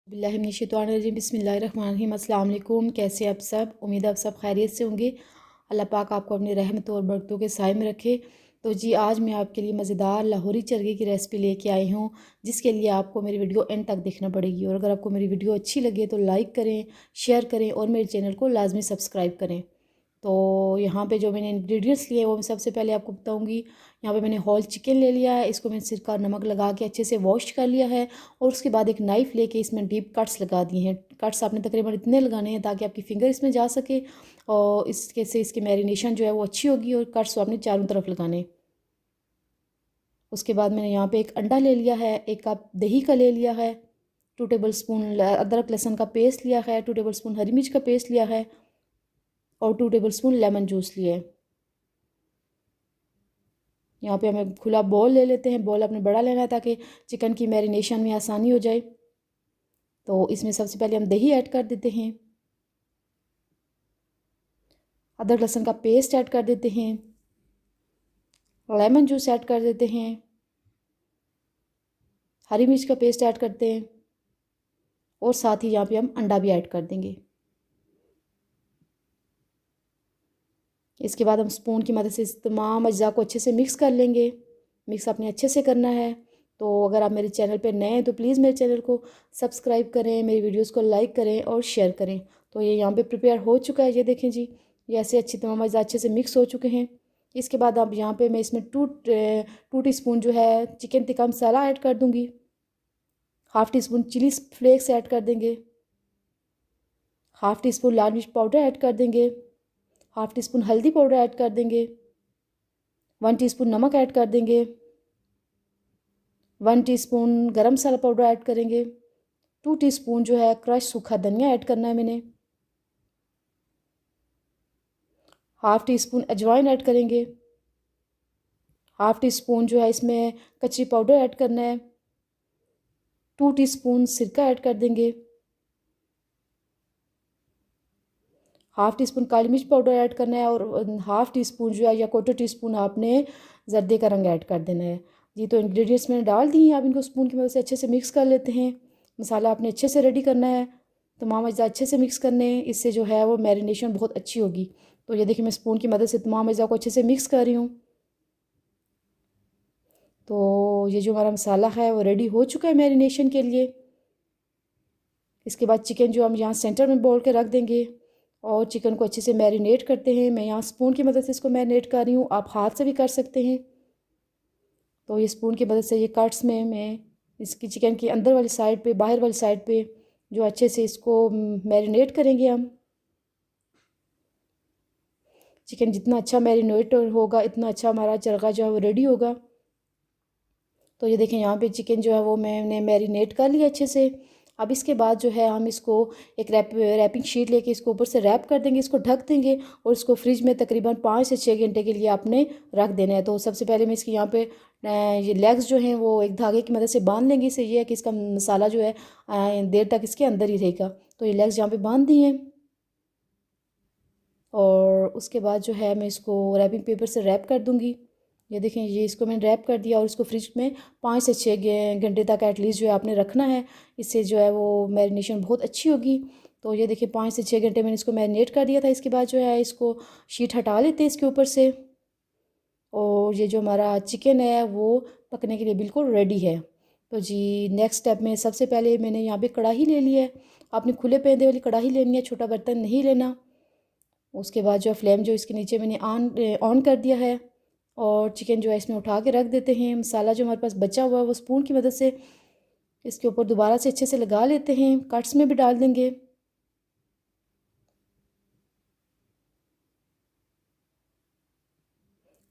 बिस्मिल्लाहिर्रहमानिर्रहीम बिस्मिल्लाहिर्रहमानिर्रहीम। अस्सलाम वालेकुम। कैसे आप सब? उम्मीद है आप सब खैरियत से होंगे। अल्लाह पाक आपको अपनी रहमत और बरकतों के साए में रखे। तो जी आज मैं आपके लिए मज़ेदार लाहौरी चरगे की रेसिपी लेके आई हूँ, जिसके लिए आपको मेरी वीडियो एंड तक देखना पड़ेगी। और अगर आपको मेरी वीडियो अच्छी लगे तो लाइक करें, शेयर करें और मेरे चैनल को लाजमी सब्सक्राइब करें। तो यहाँ पे जो मैंने इंग्रेडिएंट्स लिए वो मैं सबसे पहले आपको बताऊँगी। यहाँ पे मैंने होल चिकन ले लिया है, इसको मैंने सिरका नमक लगा के अच्छे से वॉश कर लिया है। और उसके बाद एक नाइफ़ लेके इसमें डीप कट्स लगा दिए हैं। कट्स आपने तकरीबन इतने लगाने हैं ताकि आपकी फिंगर इसमें जा सके और इसके से इसकी मैरिनेशन जो है वो अच्छी होगी। और कट्स आपने चारों तरफ लगाने। उसके बाद मैंने यहाँ पे एक अंडा ले लिया है, 1 कप दही का ले लिया है, 2 टेबल स्पून अदरक लहसुन का पेस्ट लिया है, 2 टेबल स्पून हरी मिर्च का पेस्ट लिया है और 2 टेबल स्पून लेमन जूस लिया है। यहाँ पे हमें खुला बॉल ले लेते हैं। बॉल अपने बड़ा लेना है ताकि चिकन की मैरिनेशन में आसानी हो जाए। तो इसमें सबसे पहले हम दही ऐड कर देते हैं, अदरक लहसुन का पेस्ट ऐड कर देते हैं, लेमन जूस ऐड कर देते हैं, हरी मिर्च का पेस्ट ऐड करते हैं और साथ ही यहाँ पे हम अंडा भी ऐड कर देंगे। इसके बाद हम स्पून की मदद से इस तमाम अज्जा को अच्छे से मिक्स कर लेंगे। मिक्स अपने अच्छे से करना है। तो अगर आप मेरे चैनल पे नए हैं तो प्लीज़ मेरे चैनल को सब्सक्राइब करें, मेरी वीडियोस को लाइक करें और शेयर करें। तो ये यहाँ पे प्रिपेयर हो चुका है, ये देखें जी, ये ऐसे अच्छी तमाम अज्जा अच्छे से मिक्स हो चुके हैं। इसके बाद अब यहाँ पे मैं इसमें टू टीस्पून जो है चिकन टिक्का मसाला ऐड कर दूँगी। Half teaspoon chili flakes add कर देंगे, हाफ़ टी स्पून लाल मिर्च पाउडर ऐड कर देंगे, हाफ़ टी स्पून हल्दी पाउडर ऐड कर देंगे, 1 टीस्पून नमक ऐड कर देंगे, 1 टीस्पून गरम मसाला पाउडर ऐड करेंगे, 2 टीस्पून जो है क्रश सूखा धनिया ऐड करना है मैंने, हाफ़ टी स्पून अजवाइन ऐड करेंगे, हाफ़ टी स्पून जो है इसमें कचरी पाउडर ऐड करना है, 2 टीस्पून सिरका ऐड कर देंगे, हाफ़ टी स्पून काली मिर्च पाउडर ऐड करना है और हाफ़ टी स्पून जो है या 1/4 टीस्पून आपने ज़र्दे का रंग ऐड कर देना है। जी तो इंग्रेडिएंट्स मैंने डाल दी हैं, आप इनको स्पून की मदद से अच्छे से मिक्स कर लेते हैं। मसाला आपने अच्छे से रेडी करना है, तमाम अज्जा अच्छे से मिक्स करने हैं, इससे जो है वो मैरिनेशन बहुत अच्छी होगी। तो ये देखिए मैं स्पून की मदद से तमाम अज्जा को अच्छे से मिक्स कर रही हूँ। तो ये जो हमारा मसाला है वो रेडी हो चुका है मैरिनेशन के लिए। इसके बाद चिकन जो हम यहाँ सेंटर में बोल के रख देंगे और चिकन को अच्छे से मैरिनेट करते हैं। मैं यहाँ स्पून की मदद से इसको मैरिनेट कर रही हूँ, आप हाथ से भी कर सकते हैं। तो ये स्पून की मदद से ये कट्स में मैं इसकी चिकन की अंदर वाली साइड पे, बाहर वाली साइड पे जो अच्छे से इसको मैरिनेट करेंगे हम। चिकन जितना अच्छा मैरिनेट होगा इतना अच्छा हमारा चरगा जो है वो रेडी होगा। तो ये देखें यहाँ पे चिकन जो है वो मैंने मैरिनेट कर लिया अच्छे से। अब इसके बाद जो है हम इसको एक रैपिंग शीट लेके इसको ऊपर से रैप कर देंगे, इसको ढक देंगे और इसको फ्रिज में तकरीबन 5 से 6 घंटे के लिए आपने रख देना है। तो सबसे पहले मैं इसकी यहाँ पे ये लेग्स जो हैं वो एक धागे की मदद से बांध लेंगे। इससे ये है कि इसका मसाला जो है देर तक इसके अंदर ही रहेगा। तो ये लेग्स यहाँ पे बांध दिए हैं और उसके बाद जो है मैं इसको रैपिंग पेपर से रैप कर दूँगी। ये देखें, ये इसको मैंने रैप कर दिया और इसको फ्रिज में 5 से 6 घंटे तक एटलीस्ट जो है आपने रखना है। इससे जो है वो मैरिनेशन बहुत अच्छी होगी। तो ये देखिए 5 से 6 घंटे मैंने इसको मैरिनेट कर दिया था। इसके बाद जो है इसको शीट हटा लेते हैं इसके ऊपर से और ये जो हमारा चिकन है वो पकने के लिए बिल्कुल रेडी है। तो जी नेक्स्ट स्टेप में सबसे पहले मैंने यहाँ पे कढ़ाई ले ली है। आपने खुले पैदे वाली कढ़ाई लेनी है, छोटा बर्तन नहीं लेना। उसके बाद जो फ्लेम जो इसके नीचे मैंने ऑन कर दिया है और चिकन जो है इसमें उठा के रख देते हैं। मसाला जो हमारे पास बचा हुआ है वो स्पून की मदद से इसके ऊपर दोबारा से अच्छे से लगा लेते हैं। कट्स में भी डाल देंगे।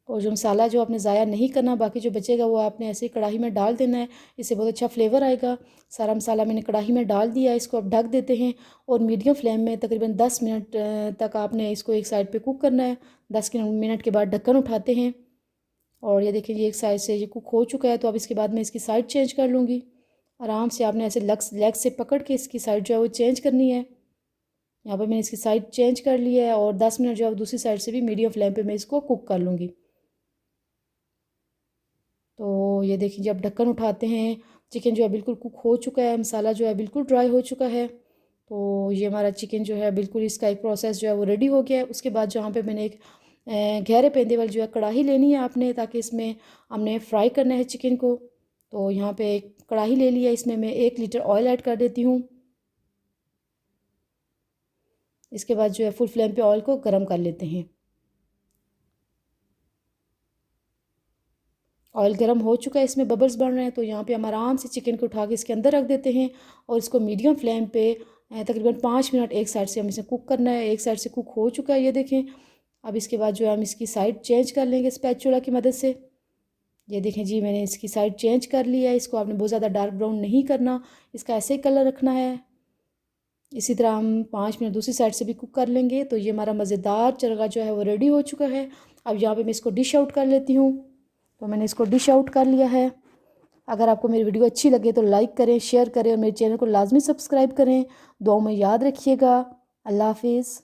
और जो मसाला जो आपने ज़ाया नहीं करना, बाकी जो बचेगा वो आपने ऐसे ही कढ़ाई में डाल देना है। इससे बहुत अच्छा फ्लेवर आएगा। सारा मसाला मैंने कढ़ाई में डाल दिया है। इसको अब ढक देते हैं और मीडियम फ्लेम में तकरीबन 10 मिनट तक आपने इसको एक साइड पे कुक करना है। 10 मिनट के बाद ढक्कन उठाते हैं और ये देखिए ये एक साइड से ये कुक हो चुका है। तो अब इसके बाद मैं इसकी साइड चेंज कर लूँगी। आराम से आपने ऐसे लेग से पकड़ के इसकी साइड जो है वो चेंज करनी है। यहाँ पर मैंने इसकी साइड चेंज कर ली है और 10 मिनट जो है दूसरी साइड से भी मीडियम फ्लेम पे मैं इसको कुक कर लूँगी। तो ये देखिए जब ढक्कन उठाते हैं, चिकन जो है बिल्कुल कुक हो चुका है, मसाला जो है बिल्कुल ड्राई हो चुका है। तो ये हमारा चिकन जो है बिल्कुल, इसका एक प्रोसेस जो है वो रेडी हो गया है। उसके बाद जहाँ पे मैंने एक गहरे पेंदे वाली जो है कढ़ाई लेनी है आपने, ताकि इसमें हमने फ्राई करना है चिकन को। तो यहाँ पे एक कढ़ाई ले लिया, इसमें मैं 1 लीटर ऑयल ऐड कर देती हूँ। इसके बाद जो है फुल फ्लेम पे ऑयल को गर्म कर लेते हैं। ऑयल गर्म हो चुका है, इसमें बबल्स बन रहे हैं। तो यहाँ पे हम आराम से चिकन को उठा के इसके अंदर रख देते हैं और इसको मीडियम फ्लेम पे तकरीबन 5 मिनट एक साइड से हम इसे कुक करना है। एक साइड से कुक हो चुका है, ये देखें। अब इसके बाद जो है हम इसकी साइड चेंज कर लेंगे स्पैचुला की मदद से। ये देखें जी, मैंने इसकी साइड चेंज कर लिया है। इसको आपने बहुत ज़्यादा डार्क ब्राउन नहीं करना, इसका ऐसे ही कलर रखना है। इसी तरह हम 5 मिनट दूसरी साइड से भी कुक कर लेंगे। तो ये हमारा मज़ेदार चरगा जो है वो रेडी हो चुका है। अब यहाँ पे मैं इसको डिश आउट कर लेती हूँ। तो मैंने इसको डिश आउट कर लिया है। अगर आपको मेरी वीडियो अच्छी लगे तो लाइक करें, शेयर करें और मेरे चैनल को लाजमी सब्सक्राइब करें। दुआओं में याद रखिएगा। अल्लाह हाफिज़।